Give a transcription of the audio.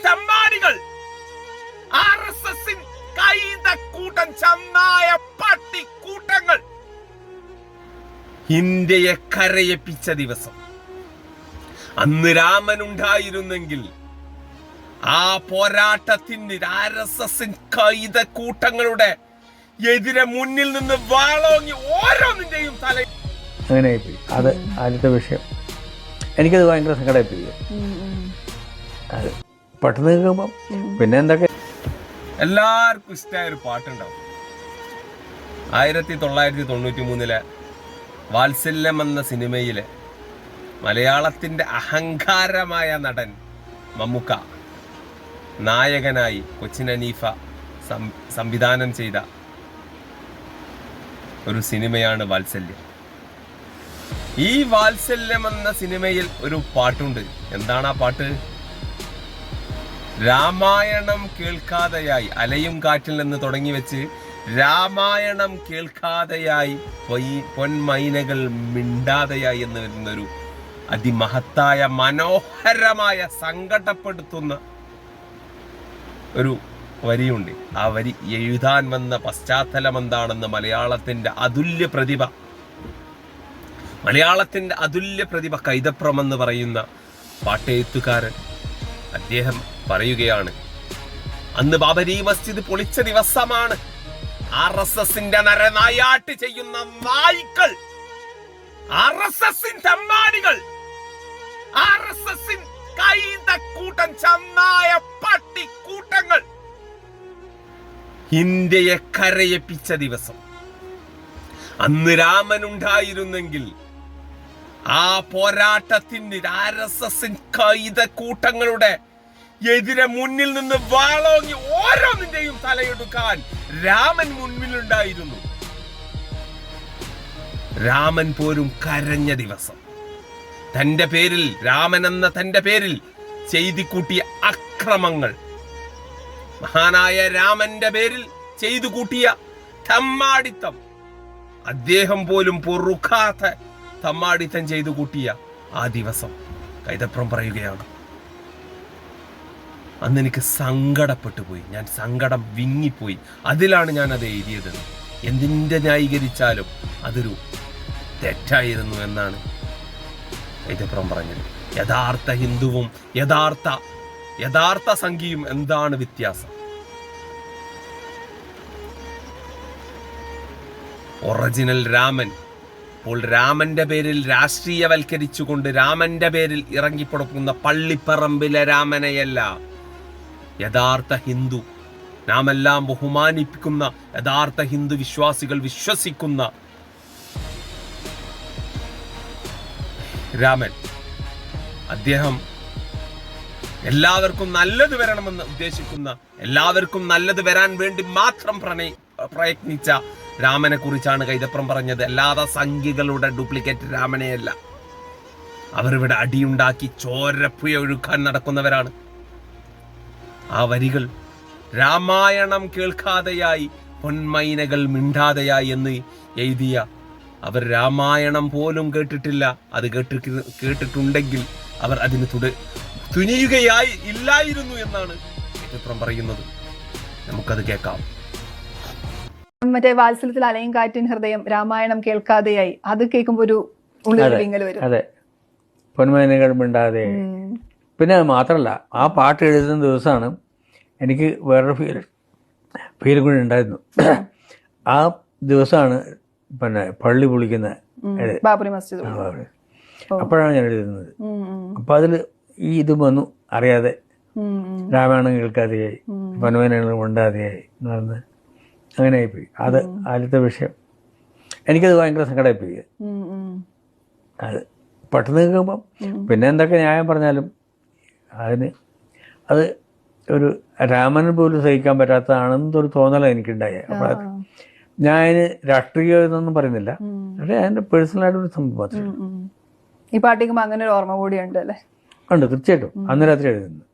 തെമ്മാടികൾ, RSS കൈതക്കൂട്ടം, ചന്നായ പട്ടിക്കൂട്ടങ്ങൾ ഇന്ത്യയെ കരയിപ്പിച്ച ദിവസം. അന്ന് രാമൻ ഉണ്ടായിരുന്നെങ്കിൽ ആ പോരാട്ടത്തിന് RSS കൈതക്കൂട്ടങ്ങളുടെ എതിരെ മുന്നിൽ നിന്ന് വാളോങ്ങി ഓരോന്നിന്റെയും തല അങ്ങനെയായിപ്പോയി. അത് ആദ്യത്തെ വിഷയം. എനിക്കത് ഭയങ്കര സങ്കടമായിപ്പോയി. അത് പെട്ടെന്ന് കേൾക്കുമ്പം പിന്നെ എന്തൊക്കെ എല്ലാവർക്കും ഇഷ്ടമായ ഒരു പാട്ടുണ്ടാവും. 1993 വാത്സല്യം എന്ന സിനിമയിലെ മലയാളത്തിന്റെ അഹങ്കാരമായ നടൻ മമ്മൂക്ക നായകനായി കൊച്ചിൻ ഹനീഫ സംവിധാനം ചെയ്ത ഒരു സിനിമയാണ് വാത്സല്യം. ഈ വാത്സല്യം എന്ന സിനിമയിൽ ഒരു പാട്ടുണ്ട്. എന്താണ് ആ പാട്ട്? രാമായണം കേൾക്കാതെയായി, അലയും കാറ്റിൽ നിന്ന് തുടങ്ങി വെച്ച് രാമായണം കേൾക്കാതെയായി, പൊന്മൈനകൾ മിണ്ടാതെയായി എന്ന് വരുന്നൊരു അതിമഹത്തായ മനോഹരമായ സങ്കടപ്പെടുത്തുന്ന ഒരു വരിയുണ്ട്. ആ വരി എഴുതാൻ വന്ന പശ്ചാത്തലം എന്താണെന്ന് മലയാളത്തിന്റെ അതുല്യ പ്രതിഭ കൈതപ്രം എന്ന് പറയുന്ന പാട്ടെഴുത്തുകാരൻ അദ്ദേഹം പറയുകയാണ്, അന്ന് ബാബരി മസ്ജിദ് പൊളിച്ച ദിവസമാണ്. RSSന്റെ നരനായാട്ട് ചെയ്യുന്ന നായ്ക്കൾ, RSS തെമ്മാടികൾ, RSS കൈതക്കൂട്ടം, ചന്നായ പട്ടിക്കൂട്ടങ്ങൾ ഇന്ത്യയെ കരയിപ്പിച്ച ദിവസം. അന്ന് രാമൻ ഉണ്ടായിരുന്നെങ്കിൽ ആ പോരാട്ടത്തിന് RSS കൈതക്കൂട്ടങ്ങളുടെ എതിരെ മുന്നിൽ നിന്ന് വാളോങ്ങി ഓരോന്നിന്റെയും തലയെടുക്കാൻ രാമൻ മുൻപിലുണ്ടായിരുന്നു. രാമൻ പോലും കരഞ്ഞ ദിവസം. തന്റെ പേരിൽ, രാമൻ എന്ന തന്റെ പേരിൽ ചെയ്തു കൂട്ടിയ അക്രമങ്ങൾ, മഹാനായ രാമന്റെ പേരിൽ ചെയ്തു കൂട്ടിയ തമ്മാടിത്തം, അദ്ദേഹം പോലും പൊറുക്കാത്ത തമ്മാടിത്തം ചെയ്തു കൂട്ടിയ ആ ദിവസം കൈതപ്രം പറയുകയാണ്, അന്ന് എനിക്ക് സങ്കടപ്പെട്ടു പോയി, ഞാൻ സങ്കടം വിങ്ങിപ്പോയി. അതിലാണ് ഞാൻ അത് എഴുതിയത്. എന്തിന്റെ ന്യായീകരിച്ചാലും അതൊരു തെറ്റായിരുന്നു എന്നാണ് കൈതപ്രം പറഞ്ഞത്. യഥാർത്ഥ ഹിന്ദുവും യഥാർത്ഥ സംഘിയും എന്താണ് വ്യത്യാസം? ഒറിജിനൽ രാമൻ അപ്പോൾ രാമന്റെ പേരിൽ രാഷ്ട്രീയവൽക്കരിച്ചുകൊണ്ട് രാമന്റെ പേരിൽ ഇറങ്ങിപ്പുറക്കുന്ന പള്ളിപ്പറമ്പിലെ രാമനെയല്ല യഥാർത്ഥ ഹിന്ദു, നാം എല്ലാം ബഹുമാനിപ്പിക്കുന്ന യഥാർത്ഥ ഹിന്ദു വിശ്വാസികൾ വിശ്വസിക്കുന്ന രാമൻ. അദ്ദേഹം എല്ലാവർക്കും നല്ലത് വരണമെന്ന് ഉദ്ദേശിക്കുന്ന, എല്ലാവർക്കും നല്ലത് വരാൻ വേണ്ടി മാത്രം പ്രയത്നിച്ച രാമനെ കുറിച്ചാണ് കൈതപ്രം പറഞ്ഞത്. അല്ലാതെ സംഘികളുടെ ഡ്യൂപ്ലിക്കേറ്റ് രാമനെയല്ല. അവരിവിടെ അടിയുണ്ടാക്കി ചോരപ്പുയ ഒഴുക്കാൻ നടക്കുന്നവരാണ്. ആ വരികൾ രാമായണം കേൾക്കാതെയായി, പൊന്മൈനകൾ മിണ്ടാതെയായി എന്ന് എഴുതിയ അവർ രാമായണം പോലും കേട്ടിട്ടില്ല. അത് കേട്ടിട്ടുണ്ടെങ്കിൽ അവർ അതിന് തുനിയുകയായി ഇല്ലായിരുന്നു എന്നാണ് കൈതപ്രം പറയുന്നത്. നമുക്കത് കേൾക്കാം. മറ്റേ വാത്സല്യത്തിൽ അലയും കാറ്റിൻ ഹൃദയം, രാമായണം കേൾക്കാതെയായി, അത് കേൾക്കുമ്പോ ഒരു ഉള്ളിൽ വരും. അതെ, പൊന്മൈനകൾ മിണ്ടാതെയായി. പിന്നെ അത് മാത്രമല്ല, ആ പാട്ട് എഴുതുന്ന ദിവസമാണ് എനിക്ക് വേറൊരു ഫീൽ കൂടി ഉണ്ടായിരുന്നു. ആ ദിവസമാണ് പിന്നെ പള്ളി പൊളിക്കുന്ന ബാബറി മസ്ജിദ്. അപ്പോഴാണ് ഞാൻ എഴുതുന്നത്. അപ്പം അതിൽ ഈ ഇത് വന്നു അറിയാതെ, രാമായണം കേൾക്കാതെയായി, പൊന്മൈനകൾ മിണ്ടാതെയായി എന്ന് പറഞ്ഞ് അങ്ങനെ ആയിപ്പോയി. അത് ആദ്യത്തെ വിഷയം. എനിക്കത് ഭയങ്കര സങ്കടമായിപ്പോയി. അത് പെട്ടെന്ന് കേൾക്കുമ്പം പിന്നെ എന്തൊക്കെ ന്യായം പറഞ്ഞാലും അത് ഒരു രാമന് പോലും സഹിക്കാൻ പറ്റാത്തതാണെന്നൊരു തോന്നലാണ് എനിക്കുണ്ടായ. അപ്പോൾ ഞാൻ അതിന് രാഷ്ട്രീയം എന്നൊന്നും പറയുന്നില്ല, പക്ഷേ അതിൻ്റെ പേഴ്സണലായിട്ടൊരു സംഭവം മാത്രമേ. ഈ പാട്ടിക്കുമ്പോൾ അങ്ങനെ ഒരു ഓർമ്മ കൂടിയുണ്ട് അല്ലേ? ഉണ്ട്, തീർച്ചയായിട്ടും. അന്ന് രാത്രി എഴുതുന്നു.